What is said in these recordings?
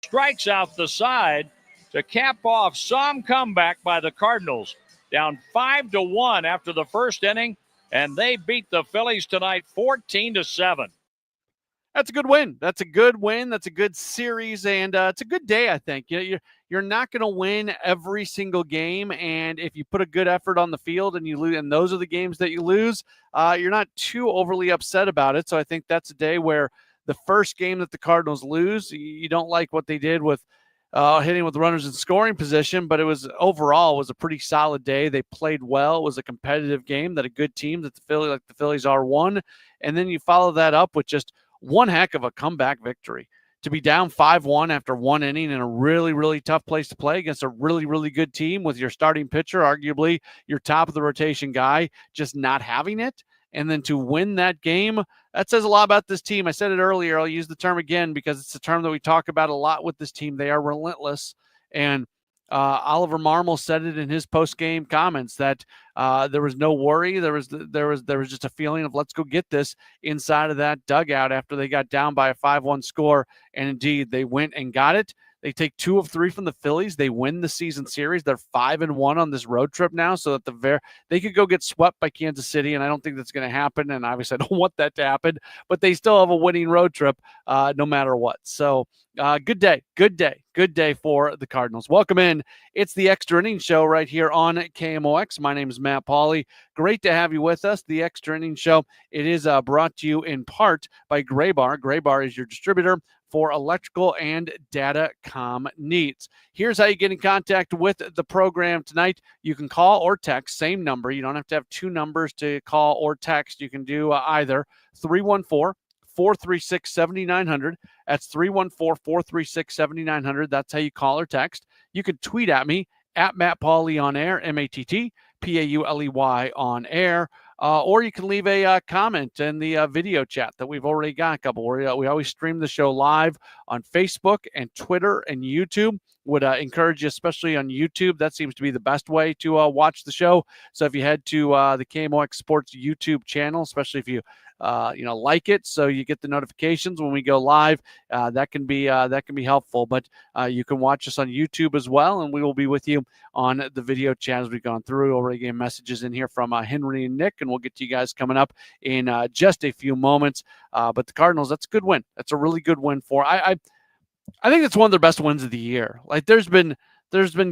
Strikes out the side to cap off some comeback by the Cardinals. Down 5-1 after the first inning, and they beat the Phillies tonight 14-7. That's a good win. That's a good win. That's a good series, and it's a good day, I think. You're not going to win every single game, and if you put a good effort on the field and you lose, and those are the games that you lose, you're not too overly upset about it. So I think that's a day where the first game that the Cardinals lose, you don't like what they did with hitting with runners in scoring position, but it was overall was a pretty solid day. They played well. It was a competitive game that a good team that the Phillies are won, and then you follow that up with just one heck of a comeback victory. To be down 5-1 after one inning in a really, really tough place to play against a really, really good team with your starting pitcher, arguably your top of the rotation guy, just not having it. And then to win that game, that says a lot about this team. I said it earlier. I'll use the term again because it's a term that we talk about a lot with this team. They are relentless. And Oliver Marmol said it in his post-game comments that there was no worry. There was just a feeling of let's go get this inside of that dugout after they got down by a 5-1 score. And indeed, they went and got it. They take 2 of 3 from the Phillies. They win the season series. They're 5-1 on this road trip now, so that they could go get swept by Kansas City, and I don't think that's going to happen. And obviously, I don't want that to happen. But they still have a winning road trip, no matter what. So, good day for the Cardinals. Welcome in. It's the Extra Innings Show right here on KMOX. My name is Matt Pauley. Great to have you with us. The Extra Innings Show. It is brought to you in part by Gray Bar. Gray Bar is your distributor for electrical and data comm needs. Here's how you get in contact with the program tonight. You can call or text, same number. You don't have to have 2 numbers to call or text. You can do either 314-436-7900. That's 314-436-7900. That's how you call or text. You can tweet at me at Matt Pauley on air, MattPauley on air. Or you can leave a comment in the video chat that we've already got a couple. We always stream the show live on Facebook and Twitter and YouTube. Would encourage you, especially on YouTube. That seems to be the best way to watch the show. So if you head to the KMOX Sports YouTube channel, especially if you like it, so you get the notifications when we go live. That can be helpful. But you can watch us on YouTube as well, and we will be with you on the video chat as we've gone through. Already getting messages in here from Henry and Nick, and we'll get to you guys coming up in just a few moments. But the Cardinals, that's a good win. That's a really good win for. I think it's one of their best wins of the year. Like there's been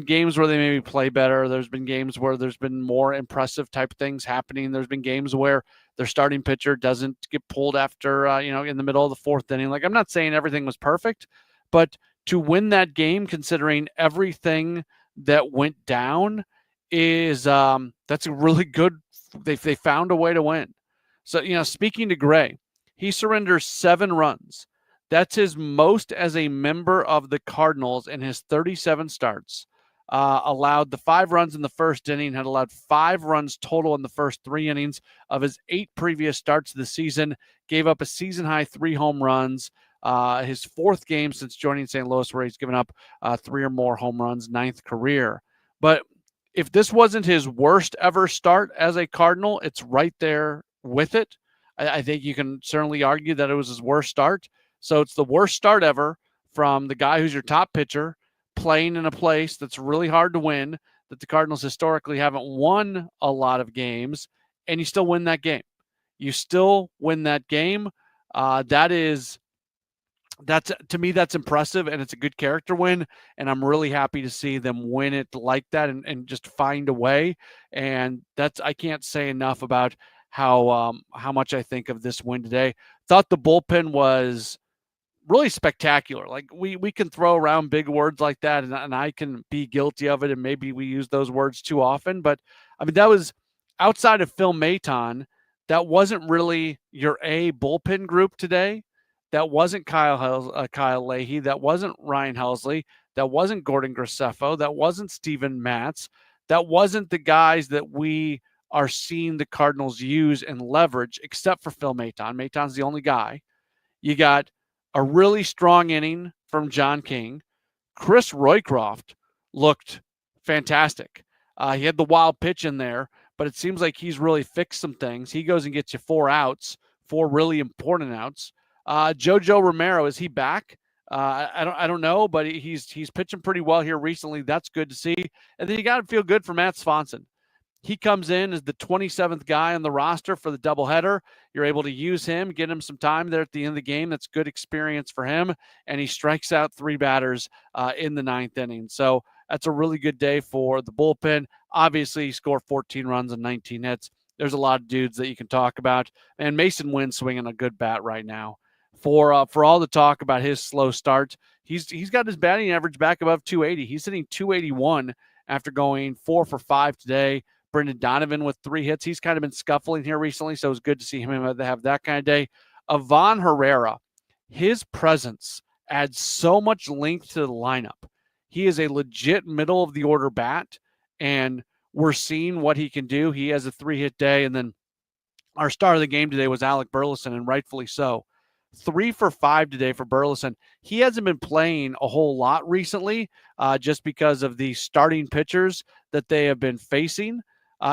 games where they maybe play better. There's been games where there's been more impressive type things happening. There's been games where their starting pitcher doesn't get pulled after, in the middle of the 4th inning. Like I'm not saying everything was perfect, but to win that game, considering everything that went down, is that's a really good. They found a way to win. So speaking to Gray, he surrenders 7 runs. That's his most as a member of the Cardinals in his 37 starts. Allowed the 5 runs in the first inning, had allowed 5 runs total in the first 3 innings of his 8 previous starts of the season, gave up a season-high 3 home runs. His 4th game since joining St. Louis, where he's given up 3 or more home runs, 9th career. But if this wasn't his worst ever start as a Cardinal, it's right there with it. I think you can certainly argue that it was his worst start. So it's the worst start ever from the guy who's your top pitcher playing in a place that's really hard to win, that the Cardinals historically haven't won a lot of games, and you still win that game. You still win that game. That's to me, that's impressive, and it's a good character win, and I'm really happy to see them win it like that and just find a way. And I can't say enough about how much I think of this win today. Thought the bullpen was really spectacular. Like we can throw around big words like that, and I can be guilty of it, and maybe we use those words too often. But I mean, that was outside of Phil Maton. That wasn't really your A bullpen group today. That wasn't Kyle Leahy. That wasn't Ryan Helsley. That wasn't Gordon Graceffo. That wasn't Steven Matz. That wasn't the guys that we are seeing the Cardinals use and leverage, except for Phil Maton. Maton's the only guy. You got a really strong inning from John King. Chris Roycroft looked fantastic. He had the wild pitch in there, but it seems like he's really fixed some things. He goes and gets you 4 outs, 4 really important outs. Jojo Romero, is he back? I don't know, but he's pitching pretty well here recently. That's good to see. And then you got to feel good for Matt Swanson. He comes in as the 27th guy on the roster for the doubleheader. You're able to use him, get him some time there at the end of the game. That's good experience for him. And he strikes out 3 batters in the 9th inning. So that's a really good day for the bullpen. Obviously, he scored 14 runs and 19 hits. There's a lot of dudes that you can talk about. And Mason Wynn's swinging a good bat right now. For all the talk about his slow start, he's got his batting average back above 280. He's hitting 281 after going 4 for 5 today. Brendan Donovan with 3 hits. He's kind of been scuffling here recently, so it was good to see him have that kind of day. Ivan Herrera, his presence adds so much length to the lineup. He is a legit middle-of-the-order bat, and we're seeing what he can do. He has a 3-hit day, and then our star of the game today was Alec Burleson, and rightfully so. 3 for 5 today for Burleson. He hasn't been playing a whole lot recently just because of the starting pitchers that they have been facing.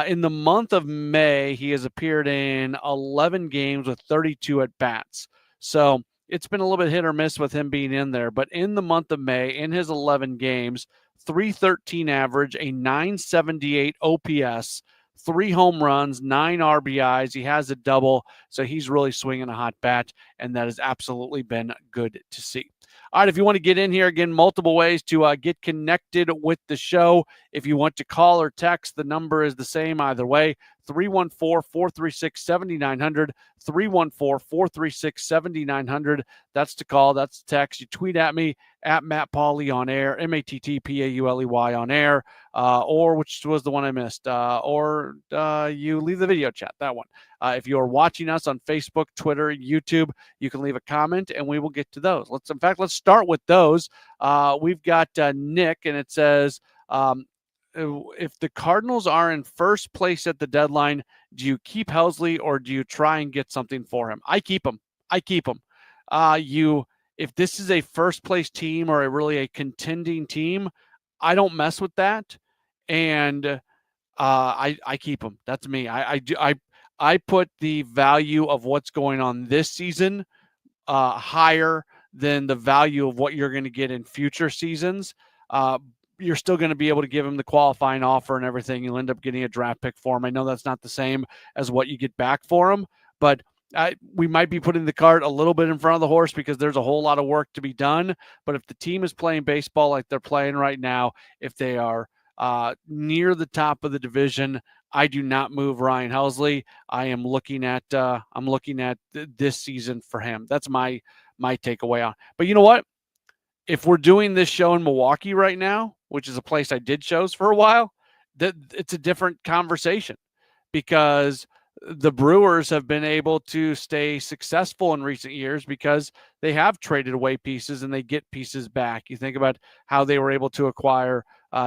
In the month of May, he has appeared in 11 games with 32 at-bats. So it's been a little bit hit or miss with him being in there. But in the month of May, in his 11 games, 313 average, a 978 OPS, 3 home runs, 9 RBIs. He has a double, so he's really swinging a hot bat, and that has absolutely been good to see. All right, if you want to get in here, again, multiple ways to get connected with the show. If you want to call or text, the number is the same either way, 314-436-7900, 314-436-7900. That's to call. That's to text. You tweet at me, at Matt Pauley on air, MattPauley on air, or which was the one I missed, or you leave the video chat, that one. If you're watching us on Facebook, Twitter, YouTube, you can leave a comment, and we will get to those. Let's start with those. We've got Nick, and it says, if the Cardinals are in first place at the deadline, do you keep Helsley or do you try and get something for him? I keep him. If this is a first place team or a contending team, I don't mess with that. And I keep him. That's me. I put the value of what's going on this season higher than the value of what you're going to get in future seasons. You're still going to be able to give him the qualifying offer and everything. You'll end up getting a draft pick for him. I know that's not the same as what you get back for him, but we might be putting the cart a little bit in front of the horse because there's a whole lot of work to be done. But if the team is playing baseball like they're playing right now, if they are near the top of the division, I do not move Ryan Helsley. I am looking at this season for him. That's my takeaway on. But you know what? If we're doing this show in Milwaukee right now, which is a place I did shows for a while, that it's a different conversation because the Brewers have been able to stay successful in recent years because they have traded away pieces and they get pieces back. You think about how they were able to acquire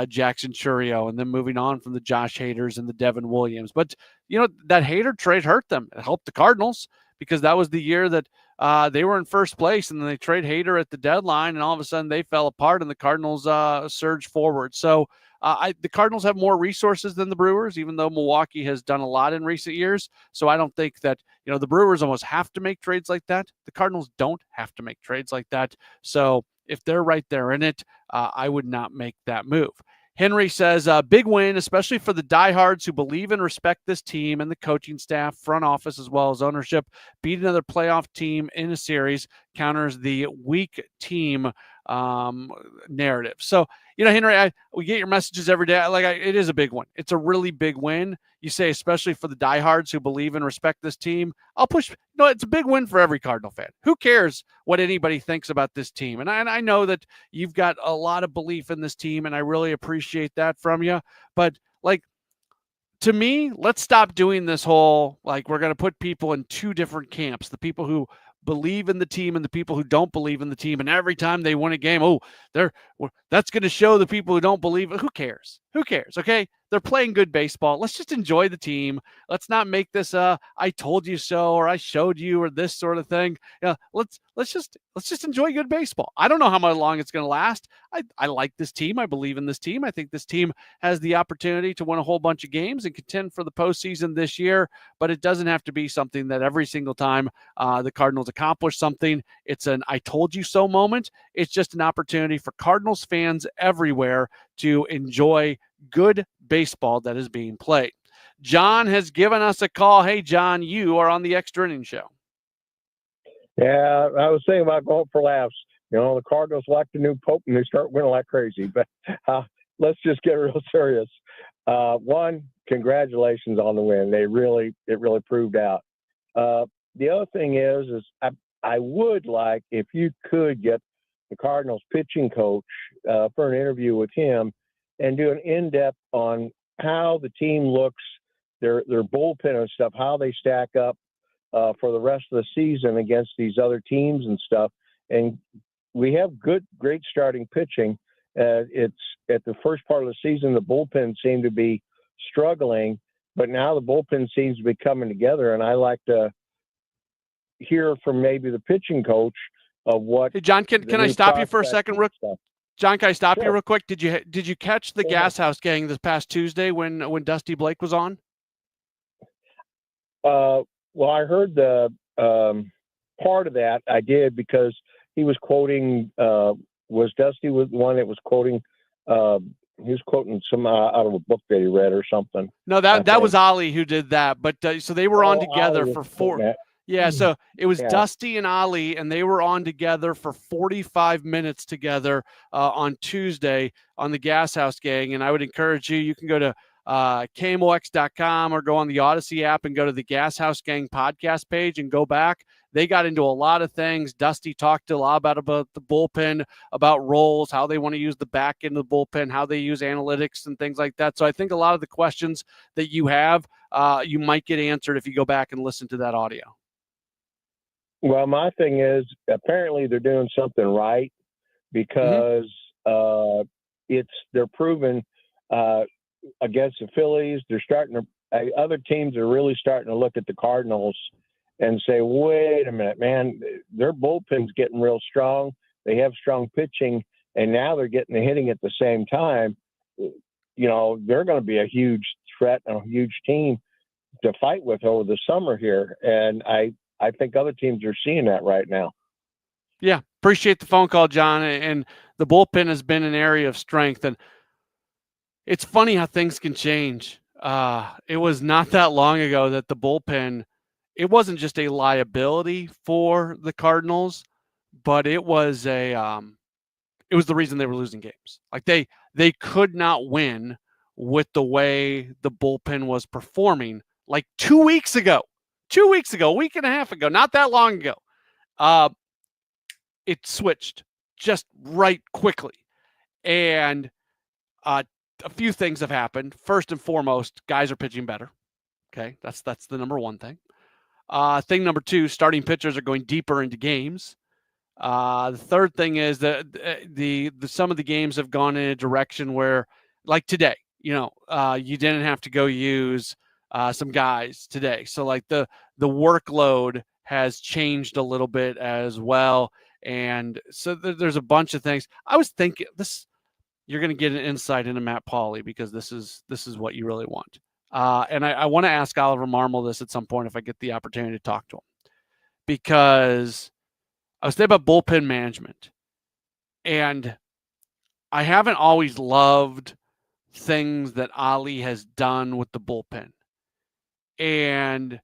Jackson Chourio and then moving on from the Josh Haders and the Devin Williams. But, that Hader trade hurt them. It helped the Cardinals because that was the year that they were in first place, and then they trade Hader at the deadline, and all of a sudden they fell apart, and the Cardinals surged forward. So the Cardinals have more resources than the Brewers, even though Milwaukee has done a lot in recent years. So I don't think that the Brewers almost have to make trades like that. The Cardinals don't have to make trades like that. So if they're right there in it, I would not make that move. Henry says, big win, especially for the diehards who believe and respect this team and the coaching staff, front office, as well as ownership. Beat another playoff team in a series counters the weak team narrative. So, Henry, we get your messages every day. It is a big one. It's a really big win. You say, especially for the diehards who believe and respect this team. I'll push. It's a big win for every Cardinal fan. Who cares what anybody thinks about this team? And I know that you've got a lot of belief in this team, and I really appreciate that from you. But to me, let's stop doing this whole, we're going to put people in two different camps. The people who believe in the team and the people who don't believe in the team. And every time they win a game, that's going to show the people who don't believe. Who cares? Okay. They're playing good baseball. Let's just enjoy the team. Let's not make this I told you so or I showed you or this sort of thing. Let's just enjoy good baseball. I don't know how long it's going to last. I like this team. I believe in this team. I think this team has the opportunity to win a whole bunch of games and contend for the postseason this year, but it doesn't have to be something that every single time the Cardinals accomplish something, it's an I told you so moment. It's just an opportunity for Cardinals fans everywhere to enjoy good baseball that is being played. John has given us a call. Hey, John, you are on the Extra Innings Show. Yeah, I was thinking about going for laughs. The Cardinals like the new Pope and they start winning like crazy. But let's just get real serious. One, congratulations on the win. It really proved out. The other thing is I would like if you could get the Cardinals pitching coach for an interview with him and do an in-depth on how the team looks, their bullpen and stuff, how they stack up for the rest of the season against these other teams and stuff. And we have great starting pitching. It's at the first part of the season, the bullpen seemed to be struggling, but now the bullpen seems to be coming together. And I like to hear from maybe the pitching coach of what. Hey, John, can I stop you for a second? John, can I stop Sure. you real quick? Did you catch the Gas House gang this past Tuesday when Dusty Blake was on? Well, I heard the part of that. I did because he was quoting. Was Dusty was the one that was quoting? He was quoting some out of a book that he read or something. No, that was Ollie who did that. But so they were on together Ollie for 4. That. Yeah, so it was Yeah. Dusty and Ali, and they were on together for 45 minutes together on Tuesday on the Gas House Gang. And I would encourage you can go to KMOX.com or go on the Odyssey app and go to the Gas House Gang podcast page and go back. They got into a lot of things. Dusty talked a lot about the bullpen, about roles, how they want to use the back end of the bullpen, how they use analytics and things like that. So I think a lot of the questions that you have, you might get answered if you go back and listen to that audio. Well, my thing is apparently they're doing something right because they're proven against the Phillies. They're starting to other teams are really starting to look at the Cardinals and say, wait a minute, man, their bullpen's getting real strong. They have strong pitching, and now they're getting the hitting at the same time. They're going to be a huge threat and a huge team to fight with over the summer here. And I think other teams are seeing that right now. Yeah, appreciate the phone call, John. And the bullpen has been an area of strength. And it's funny how things can change. It was not that long ago that the bullpen, it wasn't just a liability for the Cardinals, but it was the reason they were losing games. Like they could not win with the way the bullpen was performing like 2 weeks ago. 2 weeks ago, a week and a half ago, not that long ago, it switched just right quickly. And a few things have happened. First and foremost, guys are pitching better. Okay, that's the number one thing. Thing number two, starting pitchers are going deeper into games. The third thing is that the some of the games have gone in a direction where, like today, you didn't have to go use some guys today. So like the workload has changed a little bit as well. And so there's a bunch of things. I was thinking you're going to get an insight into Matt Pauley because this is what you really want. And I want to ask Oliver Marmol this at some point if I get the opportunity to talk to him, because I was thinking about bullpen management, and I haven't always loved things that Ali has done with the bullpen. And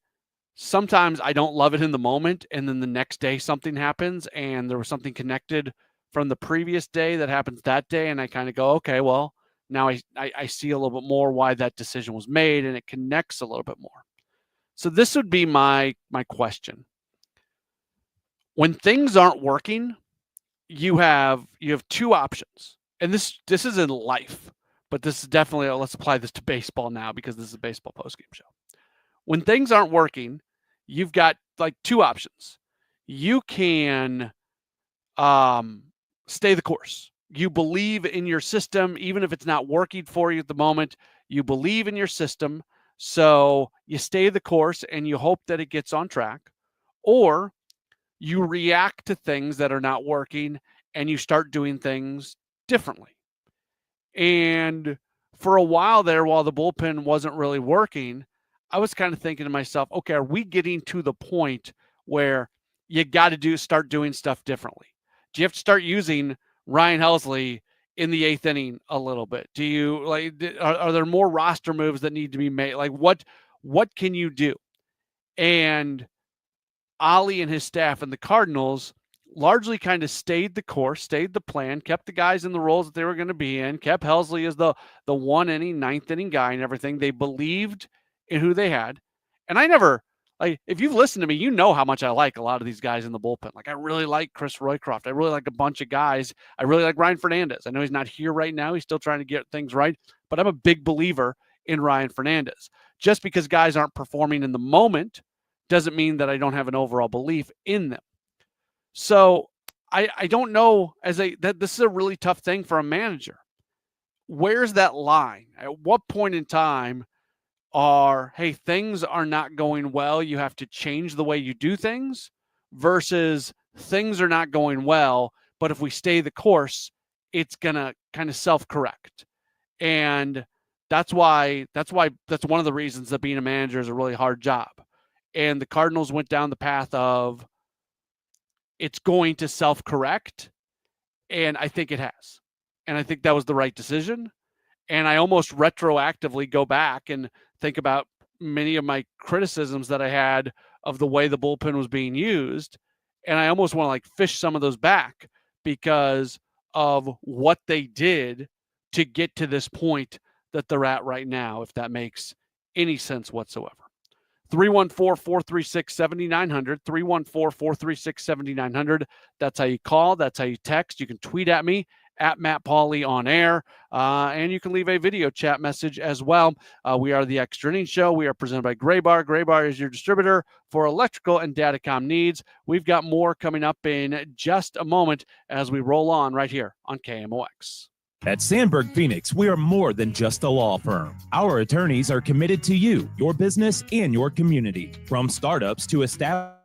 sometimes I don't love it in the moment, and then the next day something happens and there was something connected from the previous day that happens that day, and I kind of go, okay, well, now I see a little bit more why that decision was made, and it connects a little bit more. So this would be my question. When things aren't working, you have two options. And this is in life, but this is definitely, let's apply this to baseball now because this is a baseball postgame show. When things aren't working, you've got like two options. You can stay the course. You believe in your system, even if it's not working for you at the moment. You believe in your system, so you stay the course and you hope that it gets on track, or you react to things that are not working and you start doing things differently. And for a while there, while the bullpen wasn't really working, I was kind of thinking to myself, okay, are we getting to the point where you got to start doing stuff differently? Do you have to start using Ryan Helsley in the 8th inning a little bit? Do you are there more roster moves that need to be made? Like what can you do? And Ollie and his staff and the Cardinals largely kind of stayed the course, stayed the plan, kept the guys in the roles that they were going to be in, kept Helsley as the 1 inning, 9th inning guy and everything. They believed in who they had. And I never, if you've listened to me, you know how much I like a lot of these guys in the bullpen. Like, I really like Chris Roycroft. I really like a bunch of guys. I really like Ryan Fernandez. I know he's not here right now. He's still trying to get things right, but I'm a big believer in Ryan Fernandez. Just because guys aren't performing in the moment doesn't mean that I don't have an overall belief in them. So I don't know that this is a really tough thing for a manager. Where's that line? At what point in time hey, things are not going well, you have to change the way you do things, versus things are not going well, but if we stay the course, it's going to kind of self-correct. And that's one of the reasons that being a manager is a really hard job. And the Cardinals went down the path of it's going to self-correct, and I think it has. And I think that was the right decision. And I almost retroactively go back and think about many of my criticisms that I had of the way the bullpen was being used. And I almost want to fish some of those back because of what they did to get to this point that they're at right now, if that makes any sense whatsoever. 314-436-7900, 314-436-7900. That's how you call. That's how you text. You can tweet at me at Matt Pauley on air, and you can leave a video chat message as well. We are the Extra Innings Show. We are presented by Gray Bar. Gray Bar is your distributor for electrical and datacom needs. We've got more coming up in just a moment as we roll on right here on KMOX. At Sandberg Phoenix, we are more than just a law firm. Our attorneys are committed to you, your business, and your community. From startups to established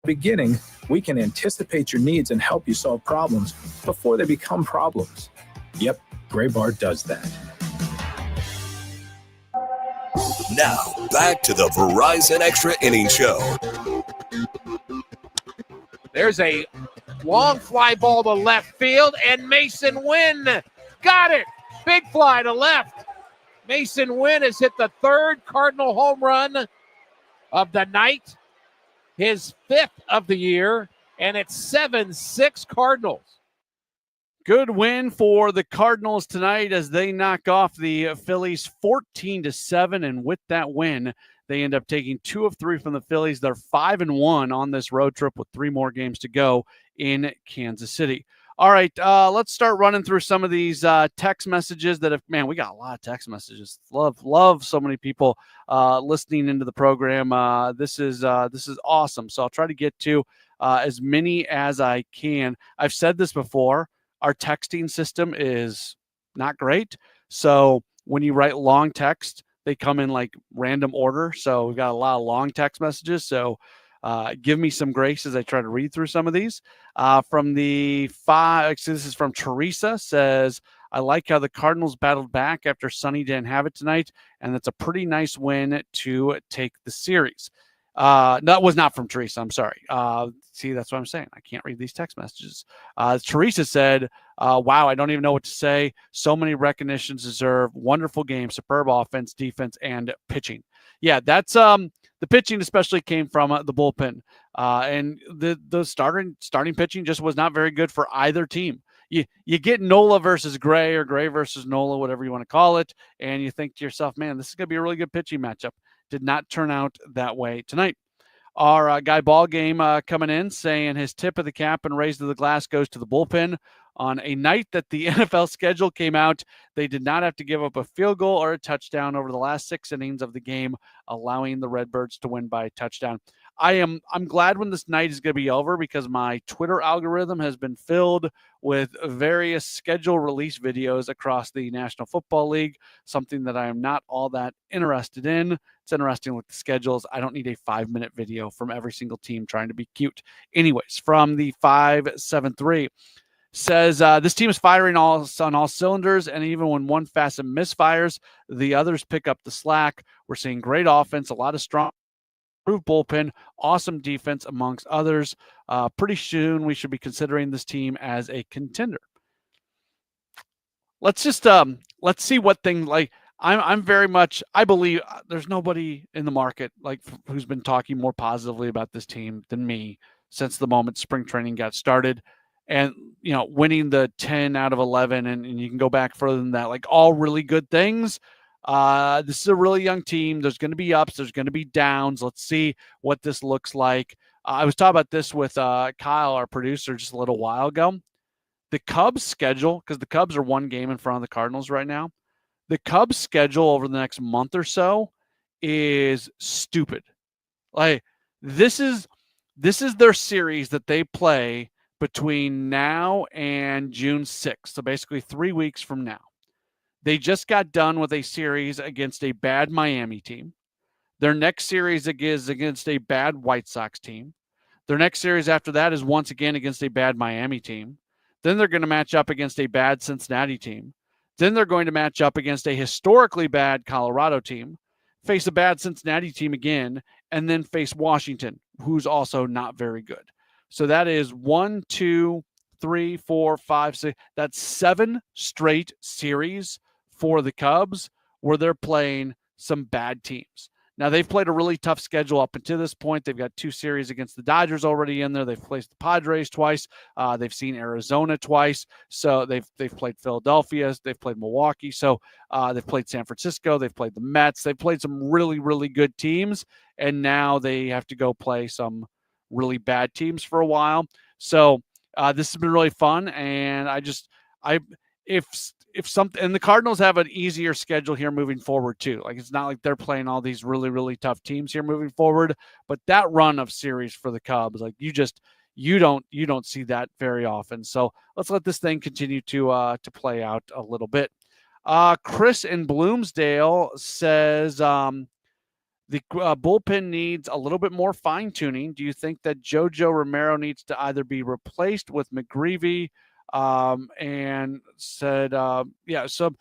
beginning, we can anticipate your needs and help you solve problems before they become problems. Yep, Gray Bar does that. Now, back to the Verizon Extra Innings Show. There's a long fly ball to left field, and Mason Wynn got it. Big fly to left. Mason Wynn has hit the 3rd Cardinal home run of the night, his 5th of the year, and it's 7-6 Cardinals. Good win for the Cardinals tonight as they knock off the Phillies 14-7, and with that win, they end up taking 2 of 3 from the Phillies. They're 5-1 on this road trip with 3 more games to go in Kansas City. All right, let's start running through some of these text messages that we got a lot of text messages. Love so many people listening into the program. This is awesome. So I'll try to get to as many as I can. I've said this before. Our texting system is not great. So when you write long text, they come in random order. So we've got a lot of long text messages. So give me some grace as I try to read through some of these. From the 5, this is from Teresa, says, I like how the Cardinals battled back after Sonny didn't have it tonight, and that's a pretty nice win to take the series. That was not from Teresa. I'm sorry. See, that's what I'm saying. I can't read these text messages. Teresa said, wow, I don't even know what to say. So many recognitions deserved. Wonderful game, superb offense, defense, and pitching. yeah, that's the pitching especially came from the bullpen. And the starting pitching just was not very good for either team. You get Nola versus Gray or Gray versus Nola, whatever you want to call it, and you think to yourself, man, this is going to be a really good pitching matchup. Did not turn out that way tonight. Our guy Ball Game coming in saying his tip of the cap and raise to the glass goes to the bullpen. On a night that the NFL schedule came out, they did not have to give up a field goal or a touchdown over the last 6 innings of the game, allowing the Redbirds to win by a touchdown. I'm glad when this night is going to be over because my Twitter algorithm has been filled with various schedule release videos across the National Football League, something that I am not all that interested in. It's interesting with the schedules. I don't need a 5-minute video from every single team trying to be cute. Anyways, from the 573 says this team is firing on all cylinders, and even when one facet misfires, the others pick up the slack. We're seeing great offense, a lot of strong improved bullpen, awesome defense amongst others. Pretty soon we should be considering this team as a contender. Let's just let's see what thing like I'm very much I believe there's nobody in the market like who's been talking more positively about this team than me since the moment spring training got started. And, winning the 10 out of 11, and you can go back further than that, like all really good things. This is a really young team. There's going to be ups. There's going to be downs. Let's see what this looks like. I was talking about this with Kyle, our producer, just a little while ago. The Cubs schedule, because the Cubs are 1 game in front of the Cardinals right now. The Cubs schedule over the next month or so is stupid. Like this is their series that they play between now and June 6th. So basically 3 weeks from now. They just got done with a series against a bad Miami team. Their next series is against a bad White Sox team. Their next series after that is once again against a bad Miami team. Then they're going to match up against a bad Cincinnati team. Then they're going to match up against a historically bad Colorado team, face a bad Cincinnati team again, and then face Washington, who's also not very good. So that is 1, 2, 3, 4, 5, 6. That's 7 straight series for the Cubs where they're playing some bad teams. Now, they've played a really tough schedule up until this point. They've got 2 series against the Dodgers already in there. They've faced the Padres twice. They've seen Arizona twice. So they've played Philadelphia. They've played Milwaukee. So they've played San Francisco. They've played the Mets. They've played some really, really good teams. And now they have to go play some really bad teams for a while. So this has been really fun. And if something, and the Cardinals have an easier schedule here moving forward too. Like it's not like they're playing all these really, really tough teams here moving forward, but that run of series for the Cubs, like you don't see that very often. So let's let this thing continue to play out a little bit. Chris in Bloomsdale says, the bullpen needs a little bit more fine-tuning. Do you think that JoJo Romero needs to either be replaced with McGreevy? And said, so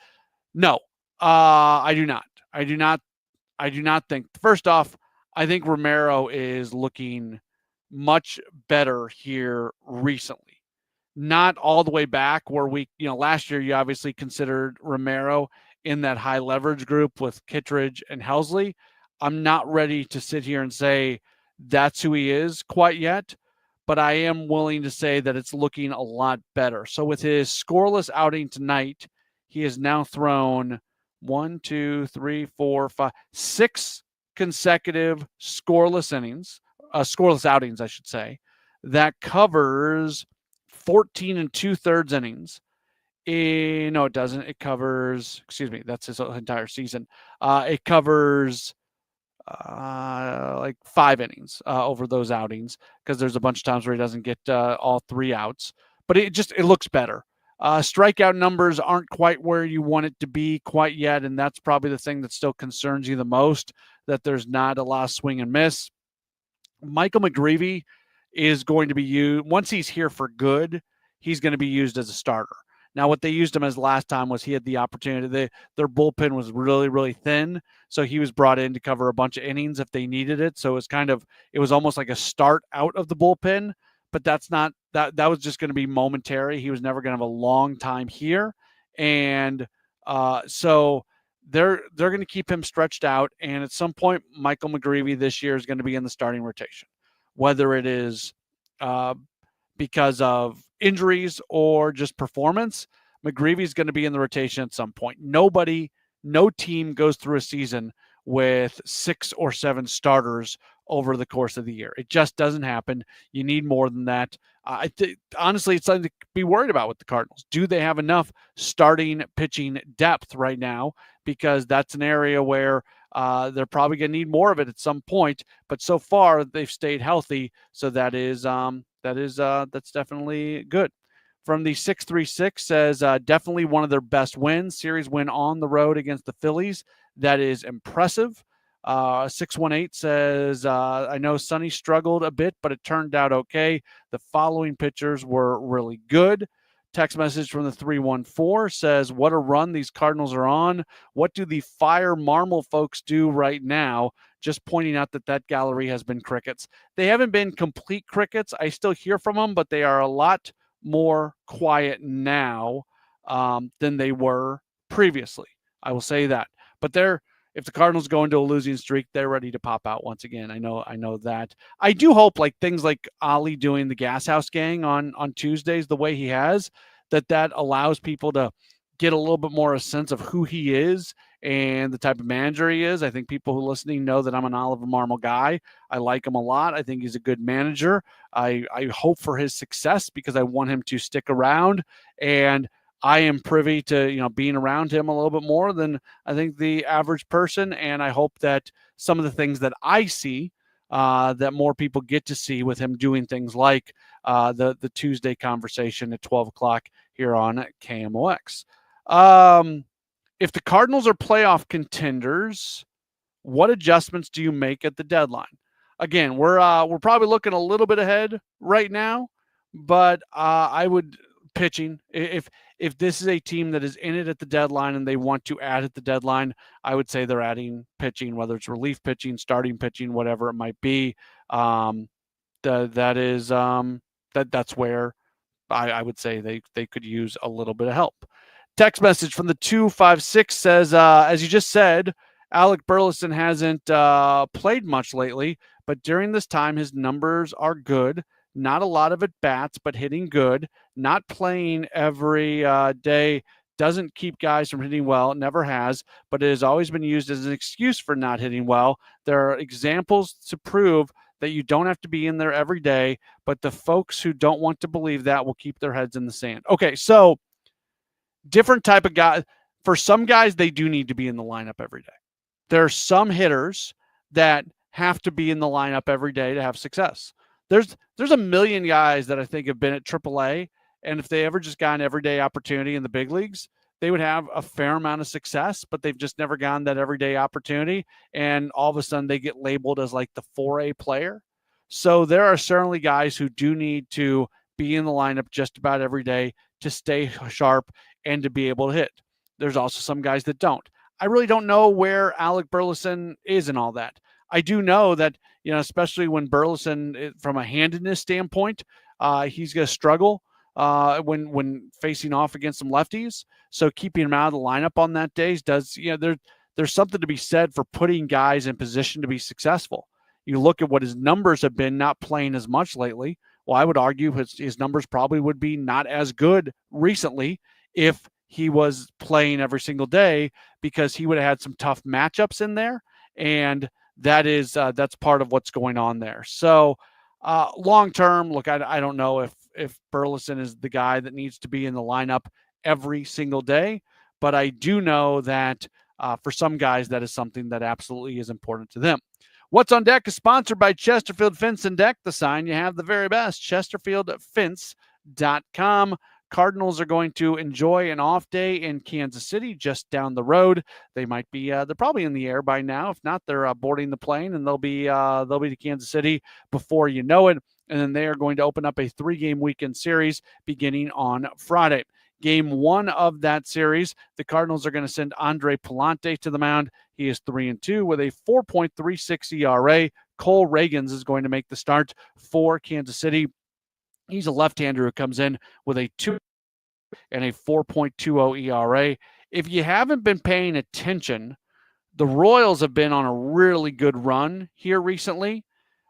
no, I do not. I do not think. First off, I think Romero is looking much better here recently. Not all the way back where last year you obviously considered Romero in that high leverage group with Kittredge and Helsley. I'm not ready to sit here and say that's who he is quite yet, but I am willing to say that it's looking a lot better. So with his scoreless outing tonight, he has now thrown 1, 2, 3, 4, 5, 6 consecutive scoreless outings, I should say. That covers 14 2/3 innings. No, it doesn't. It covers, that's his entire season. It covers like 5 innings over those outings because there's a bunch of times where he doesn't get all 3 outs, but it looks better. Strikeout numbers aren't quite where you want it to be quite yet, and that's probably the thing that still concerns you the most, that there's not a lot of swing and miss. Michael McGreevy is going to be used, once he's here for good, he's going to be used as a starter. Now, what they used him as last time was he had the opportunity. Their bullpen was really, really thin, so he was brought in to cover a bunch of innings if they needed it. So it was almost like a start out of the bullpen, but that's not that was just going to be momentary. He was never going to have a long time here, and so they're going to keep him stretched out. And at some point, Michael McGreevy this year is going to be in the starting rotation, whether it is because of injuries or just performance. McGreevy is going to be in the rotation at some point. No team goes through a season with 6 or 7 starters over the course of the year. It just doesn't happen. You need more than that. Honestly, it's something to be worried about with the Cardinals. Do they have enough starting pitching depth right now? Because that's an area where they're probably going to need more of it at some point. But so far, they've stayed healthy, so that's definitely good. From the 636 says definitely one of their best wins, series win on the road against the Phillies. That is impressive. 618 says, I know Sonny struggled a bit, but it turned out okay. The following pitchers were really good. Text message from the 314 says, what a run these Cardinals are on. What do the Fire Marmol folks do right now? Just pointing out that gallery has been crickets. They haven't been complete crickets. I still hear from them, but they are a lot more quiet now than they were previously. I will say that. But if the Cardinals go into a losing streak, they're ready to pop out once again. I know that. I do hope things like Ollie doing the Gas House Gang on Tuesdays the way he has, that allows people to get a little bit more a sense of who he is and the type of manager he is. I think people who are listening know that I'm an Oliver Marmol guy. I like him a lot. I think he's a good manager. I hope for his success because I want him to stick around, and I am privy to, being around him a little bit more than I think the average person. And I hope that some of the things that I see, that more people get to see with him doing things like the Tuesday conversation at 12 o'clock here on KMOX. If the Cardinals are playoff contenders, what adjustments do you make at the deadline? Again, we're probably looking a little bit ahead right now, but I would pitching. If this is a team that is in it at the deadline and they want to add at the deadline, I would say they're adding pitching, whether it's relief pitching, starting pitching, whatever it might be. That's where I would say they could use a little bit of help. Text message from the 256 says, as you just said, Alec Burleson hasn't played much lately, but during this time, his numbers are good. Not a lot of at-bats, but hitting good. Not playing every day doesn't keep guys from hitting well. It never has, but it has always been used as an excuse for not hitting well. There are examples to prove that you don't have to be in there every day, but the folks who don't want to believe that will keep their heads in the sand. Okay, so different type of guy. For some guys, they do need to be in the lineup every day. There are some hitters that have to be in the lineup every day to have success. There's a million guys that I think have been at AAA, and if they ever just got an everyday opportunity in the big leagues, they would have a fair amount of success, but they've just never gotten that everyday opportunity, and all of a sudden they get labeled as like the 4A player. So there are certainly guys who do need to be in the lineup just about every day to stay sharp and to be able to hit. There's also some guys that don't. I really don't know where Alec Burleson is in all that. I do know that, especially when Burleson, from a handedness standpoint, he's going to struggle when facing off against some lefties. So keeping him out of the lineup on that day does, there's something to be said for putting guys in position to be successful. You look at what his numbers have been, not playing as much lately. Well, I would argue his numbers probably would be not as good recently if he was playing every single day, because he would have had some tough matchups in there. And that's part of what's going on there. So long term, look, I don't know if Burleson is the guy that needs to be in the lineup every single day, but I do know that for some guys, that is something that absolutely is important to them. What's on Deck is sponsored by Chesterfield Fence and Deck, the sign you have the very best. ChesterfieldFence.com. Cardinals are going to enjoy an off day in Kansas City, just down the road. They might be, they're probably in the air by now. If not, they're boarding the plane, and they'll be to Kansas City before you know it. And then they are going to open up a 3-game weekend series beginning on Friday. Game 1 of that series, the Cardinals are going to send Andre Palante to the mound. He is 3-2 with a 4.36 ERA. Cole Reagans is going to make the start for Kansas City. He's a left-hander who comes in with a 2 and a 4.20 ERA. if you haven't been paying attention, the Royals have been on a really good run here recently.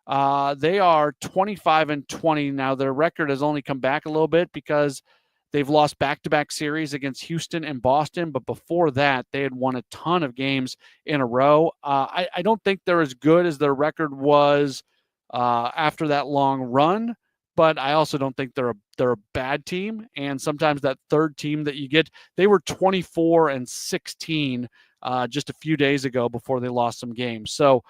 They are 25-20 now. Their record has only come back a little bit because they've lost back-to-back series against Houston and Boston. But before that, they had won a ton of games in a row. I don't think they're as good as their record was after that long run. But I also don't think they're a bad team. And sometimes that third team that you get, they were 24-16 just a few days ago before they lost some games. So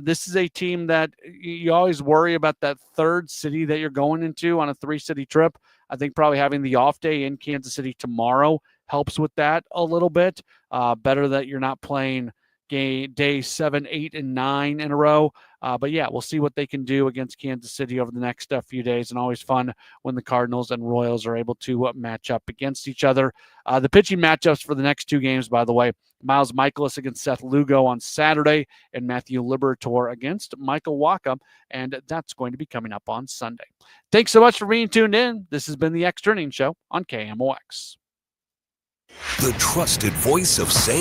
this is a team that you always worry about, that third city that you're going into on a 3-city trip. I think probably having the off day in Kansas City tomorrow helps with that a little bit. Better that you're not playing day 7, 8, and 9 in a row. But yeah, we'll see what they can do against Kansas City over the next few days. And always fun when the Cardinals and Royals are able to match up against each other. The pitching matchups for the next 2 games, by the way, Miles Michaelis against Seth Lugo on Saturday and Matthew Liberatore against Michael Wacha. And that's going to be coming up on Sunday. Thanks so much for being tuned in. This has been the Extra Innings Show on KMOX. The trusted voice of St.